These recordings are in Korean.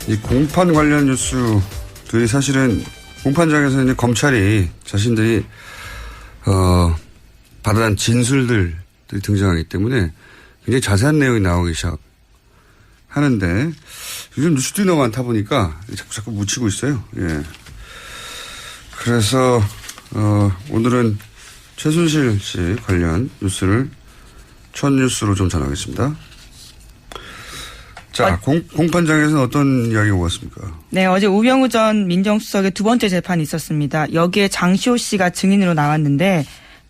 이 공판 관련 뉴스들이 사실은 공판장에서 이제 검찰이 자신들이 받아낸 진술들이 등장하기 때문에 굉장히 자세한 내용이 나오기 시작하는데 요즘 뉴스들이 너무 많다 보니까 자꾸 묻히고 있어요. 예. 그래서 오늘은 최순실 씨 관련 뉴스를 첫 뉴스로 좀 전하겠습니다. 자, 공판장에서는 어떤 이야기가 오갔습니까? 네, 어제 우병우 전 민정수석의 두 번째 재판이 있었습니다. 여기에 장시호 씨가 증인으로 나왔는데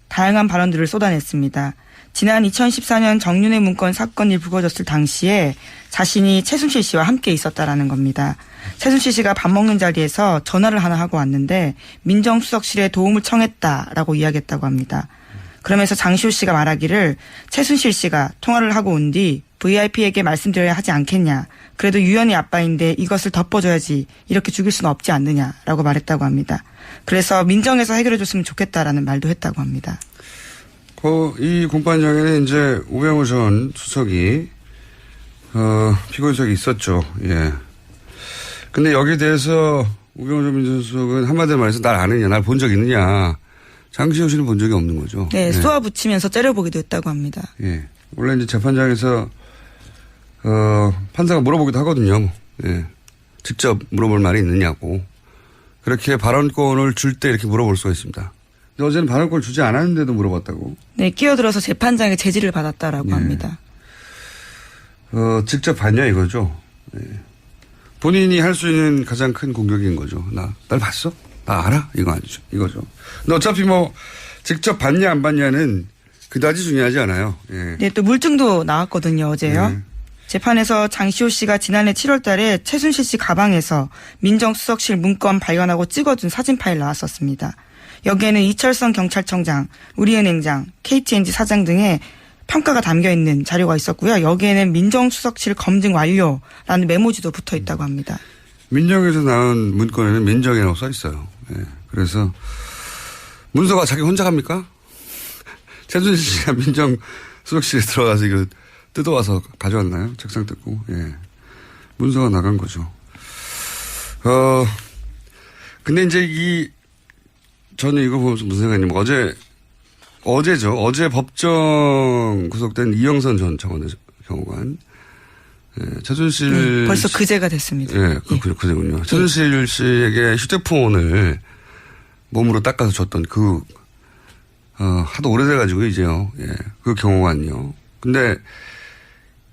다양한 발언들을 쏟아냈습니다. 지난 2014년 정윤회 문건 사건이 불거졌을 당시에 자신이 최순실 씨와 함께 있었다라는 겁니다. 최순실 씨가 밥 먹는 자리에서 전화를 하나 하고 왔는데 민정수석실에 도움을 청했다라고 이야기했다고 합니다. 그러면서 장시호 씨가 말하기를 최순실 씨가 통화를 하고 온 뒤 VIP에게 말씀드려야 하지 않겠냐. 그래도 유연이 아빠인데 이것을 덮어줘야지. 이렇게 죽일 수는 없지 않느냐라고 말했다고 합니다. 그래서 민정에서 해결해줬으면 좋겠다라는 말도 했다고 합니다. 이 공판장에는 이제 우병우 전 수석이 피고인석이 있었죠. 예. 근데 여기에 대해서 우병우 전 민정수석은 한마디로 말해서 날 아느냐, 날 본 적 있느냐. 장시호 씨는 본 적이 없는 거죠. 네, 예. 쏘아붙이면서 째려보기도 했다고 합니다. 예. 원래 이제 재판장에서 판사가 물어보기도 하거든요. 예. 직접 물어볼 말이 있느냐고. 그렇게 발언권을 줄 때 이렇게 물어볼 수가 있습니다. 근데 어제는 발언권을 주지 않았는데도 물어봤다고. 네, 끼어들어서 재판장에 제지를 받았다라고 예. 합니다. 직접 봤냐 이거죠. 예. 본인이 할 수 있는 가장 큰 공격인 거죠. 날 봤어? 나 알아? 이거 아니죠. 이거죠. 근데 어차피 뭐 직접 봤냐 안 봤냐는 그다지 중요하지 않아요. 예. 네, 또 물증도 나왔거든요, 어제요. 네. 재판에서 장시호 씨가 지난해 7월 달에 최순실 씨 가방에서 민정수석실 문건 발견하고 찍어둔 사진 파일 나왔었습니다. 여기에는 이철성 경찰청장, 우리은행장, KTNG 사장 등의 평가가 담겨있는 자료가 있었고요. 여기에는 민정수석실 검증 완료라는 메모지도 붙어 있다고 합니다. 민정에서 나온 문건에는 민정이라고 써 있어요. 예. 그래서 문서가 자기 혼자 갑니까? 최순실 씨가 민정수석실에 들어가서 이거 뜯어와서 가져왔나요? 책상 뜯고. 예. 문서가 나간 거죠. 근데 이제 저는 이거 보면서 무슨 생각이냐면 어제죠. 어제 법정 구속된 이영선 전 청와대 경호관. 예, 최순실. 벌써 그제가 됐습니다. 예, 그제군요. 예. 최순실 씨에게 휴대폰을 몸으로 닦아서 줬던 하도 오래돼가지고 이제요. 예, 그 경호관요. 근데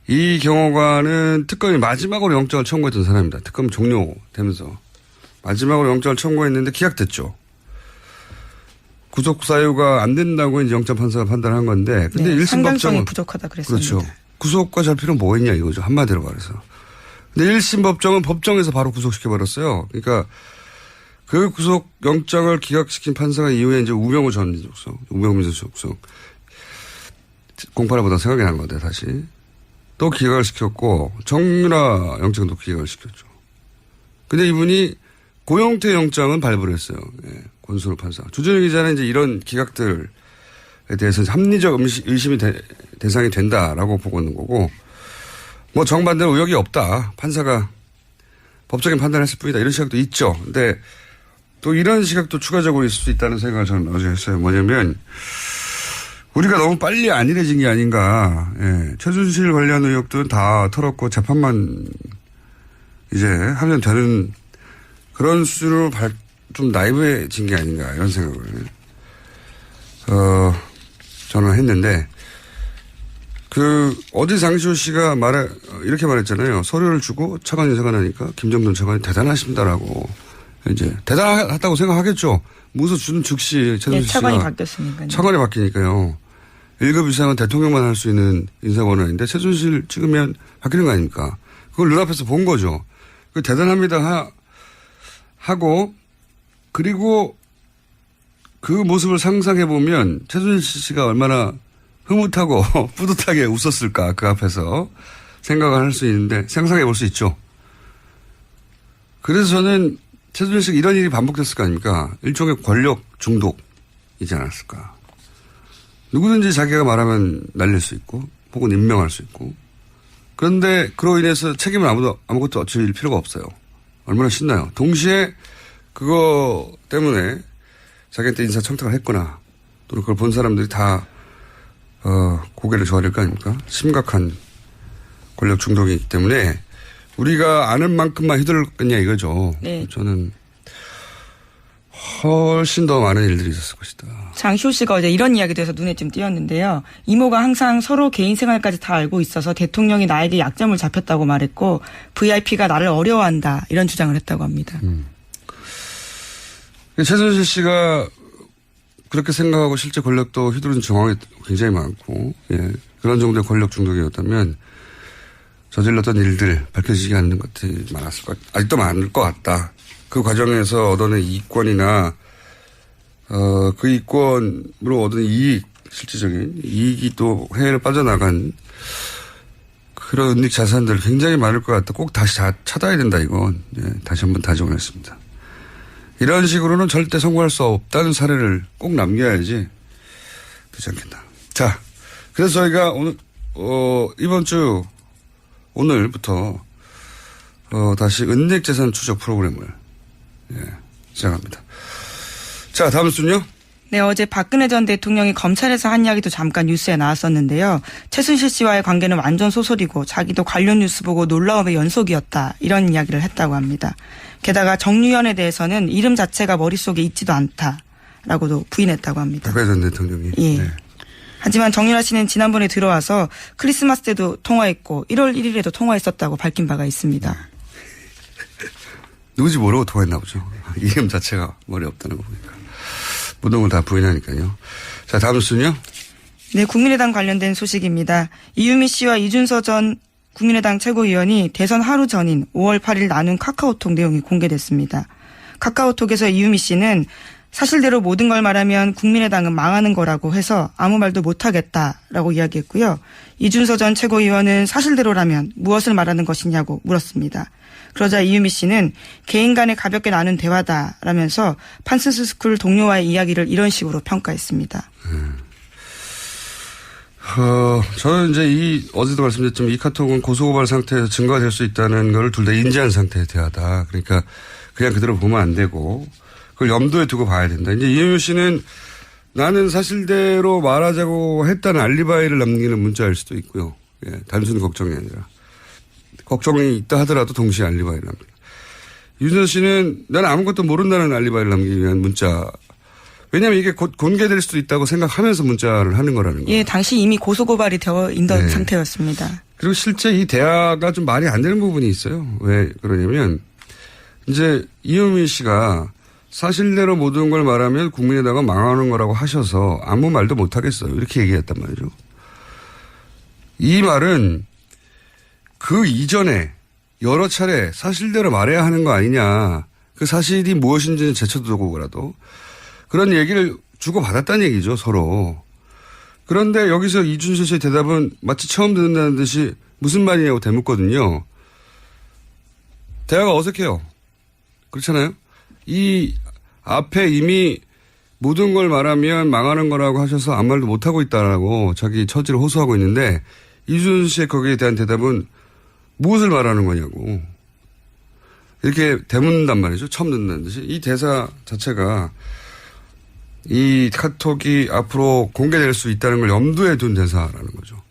이 경호관은 특검이 마지막으로 영장을 청구했던 사람입니다. 특검 종료되면서 마지막으로 영장을 청구했는데 기각됐죠. 구속 사유가 안 된다고 이제 영장 판사가 판단한 건데, 근데 네, 1심 법정은 부족하다 그랬습니다. 그렇죠. 구속과 잘 필요는 뭐 있냐 이거죠. 한마디로 말해서. 근데 1심 법정은 법정에서 바로 구속시켜 버렸어요. 그러니까 그 구속 영장을 기각시킨 판사가 이후에 이제 우병우 전 민정수석 공판을 보다 생각이 난 건데 다시 또 기각을 시켰고 정유라 영장도 기각을 시켰죠. 근데 이분이 고영태 영장은 발부를 했어요. 예, 권순우 판사. 주준영 기자는 이제 이런 기각들에 대해서 합리적 의심이 대상이 된다라고 보고 있는 거고, 뭐 정반대로 의혹이 없다. 판사가 법적인 판단을 했을 뿐이다. 이런 시각도 있죠. 근데 또 이런 시각도 추가적으로 있을 수 있다는 생각을 저는 어제 했어요. 뭐냐면 우리가 너무 빨리 안일해진 게 아닌가. 예, 최순실 관련 의혹들은 다 털었고 재판만 이제 하면 되는 그런 수준으로 좀 나이브해진 게 아닌가 이런 생각을 저는 했는데 어제 장시호 씨가 이렇게 말했잖아요. 서류를 주고 차관 인사가 나니까 김정돈 차관이 대단하십니다라고 이제 대단하다고 생각하겠죠. 문서 주는 즉시 최순실 씨가 차관이 바뀌었으니까요. 차관이 바뀌니까요. 1급 이상은 대통령만 할 수 있는 인사권한인데 최순실 찍으면 바뀌는 거 아닙니까? 그걸 눈앞에서 본 거죠. 대단합니다 하고 그리고 그 모습을 상상해 보면 최순실 씨가 얼마나 흐뭇하고 뿌듯하게 웃었을까 그 앞에서 생각을 할 수 있는데 상상해 볼 수 있죠. 그래서 저는 최순실 씨가 이런 일이 반복됐을 거 아닙니까? 일종의 권력 중독이지 않았을까. 누구든지 자기가 말하면 날릴 수 있고 혹은 임명할 수 있고 그런데 그로 인해서 책임을 아무것도 질 필요가 없어요. 얼마나 신나요. 동시에 그거 때문에 자기한테 인사청탁을 했거나 또는 그걸 본 사람들이 다 고개를 저어야 될 거 아닙니까? 심각한 권력 중독이기 때문에 우리가 아는 만큼만 휘둘렀겠냐 이거죠. 네. 저는 훨씬 더 많은 일들이 있었을 것이다. 장시호 씨가 어제 이런 이야기도 해서 눈에 좀 띄었는데요. 이모가 항상 서로 개인 생활까지 다 알고 있어서 대통령이 나에게 약점을 잡혔다고 말했고 VIP가 나를 어려워한다 이런 주장을 했다고 합니다. 최순실 씨가 그렇게 생각하고 실제 권력도 휘두른 정황이 굉장히 많고 그런 정도의 권력 중독이었다면 저질렀던 일들 밝혀지지 않는 것들이 많았을 것 같다. 아직도 많을 것 같다. 그 과정에서 얻어낸 이익권이나 그 이익권으로 얻은 이익, 실질적인 이익이 또 해외로 빠져나간 그런 은닉 자산들 굉장히 많을 것 같다. 꼭 다시 찾아야 된다 이건. 다시 한번 다짐을 했습니다. 이런 식으로는 절대 성공할 수 없다는 사례를 꼭 남겨야지 되지 않겠나. 자, 그래서 저희가 오늘 이번 주 오늘부터 다시 은닉 재산 추적 프로그램을 시작합니다. 자, 다음 순요. 네, 어제 박근혜 전 대통령이 검찰에서 한 이야기도 잠깐 뉴스에 나왔었는데요. 최순실 씨와의 관계는 완전 소설이고 자기도 관련 뉴스 보고 놀라움의 연속이었다. 이런 이야기를 했다고 합니다. 게다가 정유현에 대해서는 이름 자체가 머릿속에 있지도 않다라고도 부인했다고 합니다. 박근혜 전 대통령이. 예. 네. 하지만 정유라 씨는 지난번에 들어와서 크리스마스 때도 통화했고 1월 1일에도 통화했었다고 밝힌 바가 있습니다. 누구지 모르고 통화했나 보죠. 이름 자체가 머리에 없다는 거 보니까. 모든 걸 다 부인하니까요. 자, 다음 순요. 네, 국민의당 관련된 소식입니다. 이유미 씨와 이준서 전 국민의당 최고위원이 대선 하루 전인 5월 8일 나눈 카카오톡 내용이 공개됐습니다. 카카오톡에서 이유미 씨는 사실대로 모든 걸 말하면 국민의당은 망하는 거라고 해서 아무 말도 못하겠다라고 이야기했고요. 이준서 전 최고위원은 사실대로라면 무엇을 말하는 것이냐고 물었습니다. 그러자 이유미 씨는 개인 간에 가볍게 나눈 대화다라면서 판슨스 스쿨 동료와의 이야기를 이런 식으로 평가했습니다. 저는 이제 어제도 말씀드렸지만 이 카톡은 고소고발 상태에서 증거가 될 수 있다는 걸 둘 다 인지한 상태의 대화다. 그러니까 그냥 그대로 보면 안 되고 그걸 염두에 두고 봐야 된다. 이제 이유미 씨는 나는 사실대로 말하자고 했다는 알리바이를 남기는 문자일 수도 있고요. 단순 걱정이 아니라. 걱정이 있다 하더라도 동시에 알리바이를 남깁니다. 윤선 씨는 나는 아무것도 모른다는 알리바이를 남기기 위한 문자. 왜냐하면 이게 곧 공개될 수도 있다고 생각하면서 문자를 하는 거라는 거예요. 예, 당시 이미 고소고발이 되어 있던 상태였습니다. 그리고 실제 이 대화가 좀 말이 안 되는 부분이 있어요. 왜 그러냐면 이제 이유미 씨가 사실대로 모든 걸 말하면 국민의당은 망하는 거라고 하셔서 아무 말도 못 하겠어요. 이렇게 얘기했단 말이죠. 이 말은 그 이전에 여러 차례 사실대로 말해야 하는 거 아니냐. 그 사실이 무엇인지는 제쳐두고라도 그런 얘기를 주고받았다는 얘기죠. 서로. 그런데 여기서 이준서 씨의 대답은 마치 처음 듣는다는 듯이 무슨 말이냐고 되묻거든요. 대화가 어색해요. 그렇잖아요. 이 앞에 이미 모든 걸 말하면 망하는 거라고 하셔서 아무 말도 못하고 있다라고 자기 처지를 호소하고 있는데 이준서 씨의 거기에 대한 대답은 무엇을 말하는 거냐고. 이렇게 되묻는단 말이죠. 처음 듣는다는 듯이. 이 대사 자체가 이 카톡이 앞으로 공개될 수 있다는 걸 염두에 둔 대사라는 거죠.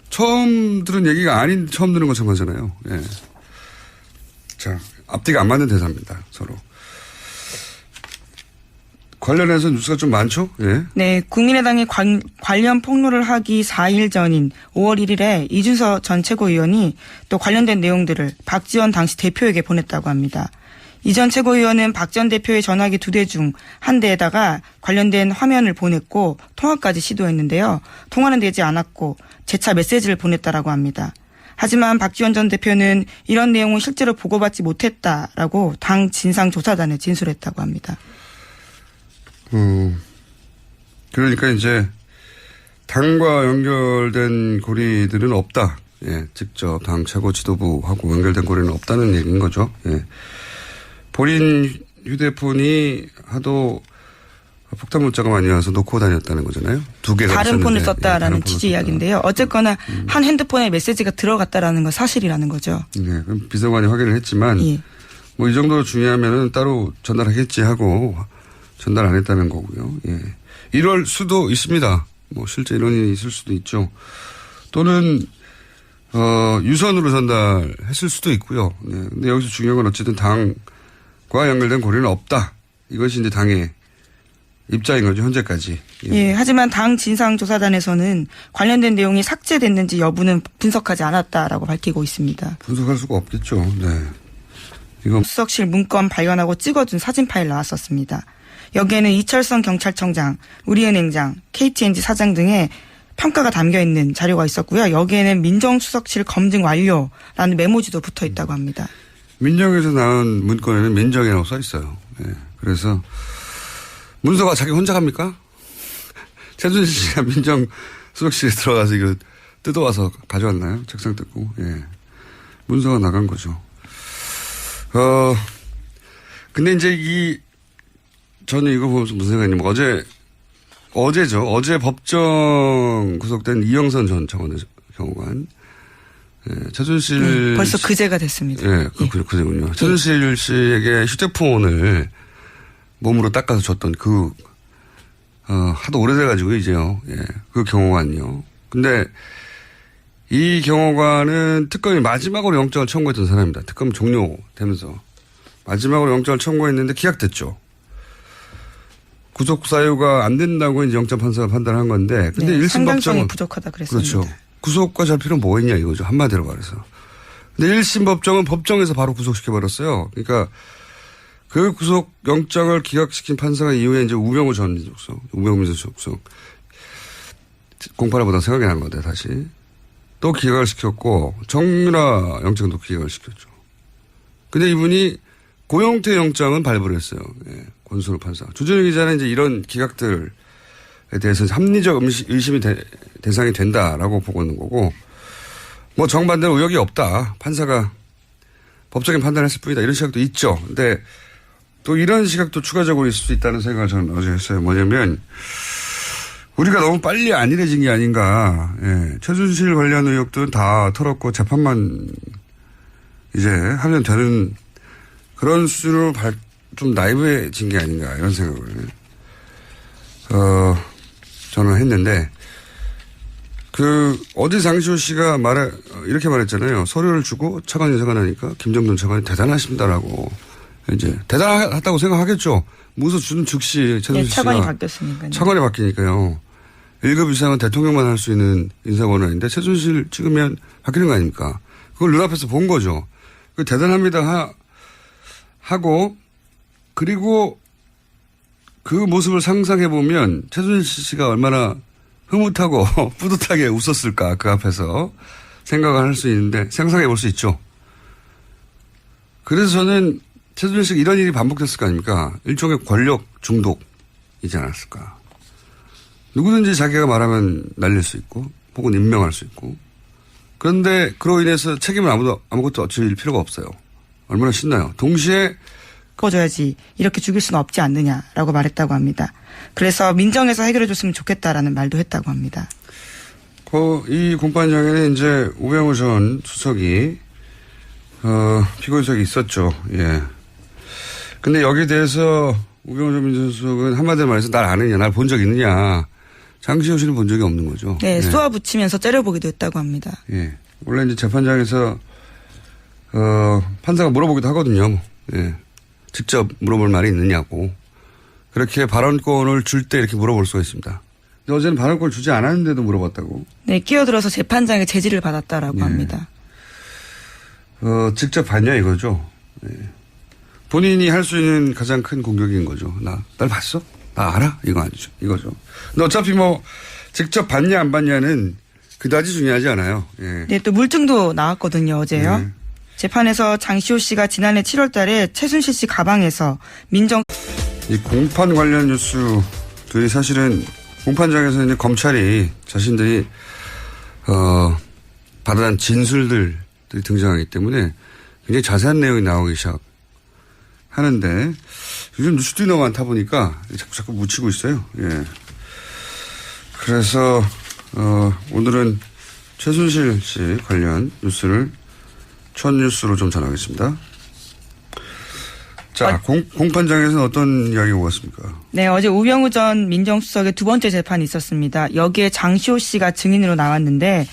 처음 들은 얘기가 아닌 처음 들은 것처럼 하잖아요. 예. 자, 앞뒤가 안 맞는 대사입니다. 서로. 관련해서 뉴스가 좀 많죠? 예. 네, 국민의당이 관련 폭로를 하기 4일 전인 5월 1일에 이준서 전 최고위원이 또 관련된 내용들을 박지원 당시 대표에게 보냈다고 합니다. 이 전 최고위원은 박 전 대표의 전화기 2대 중 한 대에다가 관련된 화면을 보냈고 통화까지 시도했는데요. 통화는 되지 않았고 재차 메시지를 보냈다라고 합니다. 하지만 박지원 전 대표는 이런 내용은 실제로 보고받지 못했다라고 당 진상조사단에 진술했다고 합니다. 그러니까 이제 당과 연결된 고리들은 없다. 예, 직접 당 최고 지도부하고 연결된 고리는 없다는 얘기인 거죠. 예. 본인 휴대폰이 하도 폭탄 문자가 많이 와서 놓고 다녔다는 거잖아요. 두 개가 다른 있었는데. 폰을 예, 썼다라는 다른 폰을 취지 썼다. 이야기인데요. 어쨌거나 한 핸드폰에 메시지가 들어갔다라는 건 사실이라는 거죠. 네, 그럼 비서관이 확인을 했지만 예. 뭐 이 정도로 중요하면은 따로 전달하겠지 하고 전달 안 했다는 거고요. 예. 이럴 수도 있습니다. 뭐 실제 이런 일이 있을 수도 있죠. 또는 유선으로 전달했을 수도 있고요. 네. 근데 여기서 중요한 건 어쨌든 당과 연결된 고리는 없다. 이것이 이제 당의 입장인 거죠. 현재까지. 예. 하지만 당 진상조사단에서는 관련된 내용이 삭제됐는지 여부는 분석하지 않았다라고 밝히고 있습니다. 분석할 수가 없겠죠. 네. 이건 수석실 문건 발견하고 찍어준 사진 파일 나왔었습니다. 여기에는 이철성 경찰청장, 우리은행장, KTNG 사장 등의 평가가 담겨 있는 자료가 있었고요. 여기에는 민정수석실 검증 완료라는 메모지도 붙어 있다고 합니다. 민정에서 나온 문건에는 민정이라고 써 있어요. 네. 그래서 문서가 자기 혼자 갑니까? 최순실 씨가 민정수석실에 들어가서 이거 뜯어와서 가져왔나요? 책상 뜯고. 예. 문서가 나간 거죠. 근데 이제 저는 이거 보면서 무슨 생각이냐면 어제죠. 어제 법정 구속된 이영선 전 청와대 경호관. 예, 최순실. 벌써 그제가 됐습니다. 예, 그제군요. 최순실 씨에게 휴대폰을 몸으로 닦아서 줬던 하도 오래돼가지고 이제요. 예, 그 경호관이요. 근데 이 경호관은 특검이 마지막으로 영장을 청구했던 사람입니다. 특검 종료되면서 마지막으로 영장을 청구했는데 기각됐죠. 구속 사유가 안 된다고 이제 영장 판사가 판단한 건데, 근데 네, 1심 상당성이 법정은 부족하다 그랬습니다. 그렇죠. 구속과 잡히는 뭐 있냐 이거죠. 한마디로 말해서. 근데 1심 법정은 법정에서 바로 구속시켜 버렸어요. 그러니까 그 구속 영장을 기각시킨 판사가 이후에 이제 우병우 전 민정수석, 우병우 민정수석 공판을 보다 생각이 난 건데 다시 또 기각을 시켰고 정유라 영장도 기각을 시켰죠. 근데 이분이 고영태 영장은 발부를 했어요. 예, 권순우 판사. 주준희 기자는 이제 이런 기각들에 대해서 합리적 의심이 대상이 된다라고 보고 있는 거고, 뭐 정반대로 의혹이 없다. 판사가 법적인 판단을 했을 뿐이다. 이런 시각도 있죠. 근데 또 이런 시각도 추가적으로 있을 수 있다는 생각을 저는 어제 했어요. 뭐냐면 우리가 너무 빨리 안일해진 게 아닌가. 예, 최순실 관련 의혹들은 다 털었고 재판만 이제 하면 되는 그런 수준으로 좀 나이브해진 게 아닌가 이런 생각을 저는 했는데 어제 장시호 씨가 이렇게 말했잖아요. 서류를 주고 차관이 생각나니까 김정돈 차관이 대단하십니다라고 이제 대단하다고 생각하겠죠. 문서 주는 즉시 최순실 씨가 차관이 바뀌었으니까요. 차관이 바뀌니까요. 1급 이상은 대통령만 할 수 있는 인사권한인데 최순실 찍으면 바뀌는 거 아닙니까? 그걸 눈앞에서 본 거죠. 대단합니다 하고 그리고 그 모습을 상상해 보면 최순실 씨가 얼마나 흐뭇하고 뿌듯하게 웃었을까 그 앞에서 생각을 할 수 있는데 상상해 볼 수 있죠. 그래서 저는 최순실 씨가 이런 일이 반복됐을 거 아닙니까? 일종의 권력 중독이지 않았을까. 누구든지 자기가 말하면 날릴 수 있고 혹은 임명할 수 있고 그런데 그로 인해서 책임을 아무것도 질 필요가 없어요. 얼마나 신나요. 동시에 꺼줘야지 이렇게 죽일 수는 없지 않느냐라고 말했다고 합니다. 그래서 민정에서 해결해 줬으면 좋겠다라는 말도 했다고 합니다. 이 공판장에는 이제 우병우 전 수석이 피고인석이 있었죠. 예. 근데 여기에 대해서 우병우 전 민정수석은 한마디로 말해서 날 아느냐, 날 본 적 있느냐. 장시호 씨는 본 적이 없는 거죠. 네, 예. 쏘아붙이면서 째려보기도 했다고 합니다. 예. 원래 이제 재판장에서 판사가 물어보기도 하거든요. 예. 직접 물어볼 말이 있느냐고. 그렇게 발언권을 줄 때 이렇게 물어볼 수가 있습니다. 근데 어제는 발언권을 주지 않았는데도 물어봤다고. 네, 끼어들어서 재판장의 제지를 받았다라고 예. 합니다. 직접 봤냐 이거죠. 예. 본인이 할 수 있는 가장 큰 공격인 거죠. 날 봤어? 나 알아? 이거 아니죠. 이거죠. 근데 어차피 뭐 직접 봤냐 안 봤냐는 그다지 중요하지 않아요. 예. 네, 또 물증도 나왔거든요, 어제요. 네. 재판에서 장시호 씨가 지난해 7월 달에 최순실 씨 가방에서 이 공판 관련 뉴스들이 사실은 공판장에서 이제 검찰이 자신들이 받아낸 진술들이 등장하기 때문에 굉장히 자세한 내용이 나오기 시작하는데 요즘 뉴스들이 너무 많다 보니까 자꾸 묻히고 있어요. 예. 그래서, 오늘은 최순실 씨 관련 뉴스를 첫 뉴스로 좀 전하겠습니다. 자, 공판장에서는 어떤 이야기가 오갔습니까? 네, 어제 우병우 전 민정수석의 두 번째 재판이 있었습니다. 여기에 장시호 씨가 증인으로 나왔는데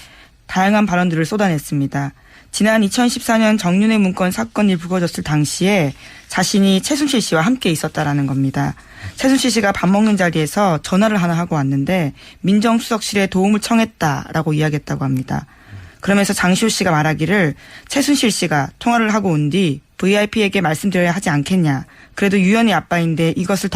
다양한 발언들을 쏟아냈습니다. 지난 2014년 정윤회 문건 사건이 불거졌을 당시에 자신이 최순실 씨와 함께 있었다라는 겁니다. 최순실 씨가 밥 먹는 자리에서 전화를 하나 하고 왔는데 민정수석실에 도움을 청했다라고 이야기했다고 합니다. 그러면서 장시호 씨가 말하기를 최순실 씨가 통화를 하고 온 뒤 VIP에게 말씀드려야 하지 않겠냐. 그래도 유연이 아빠인데 이것을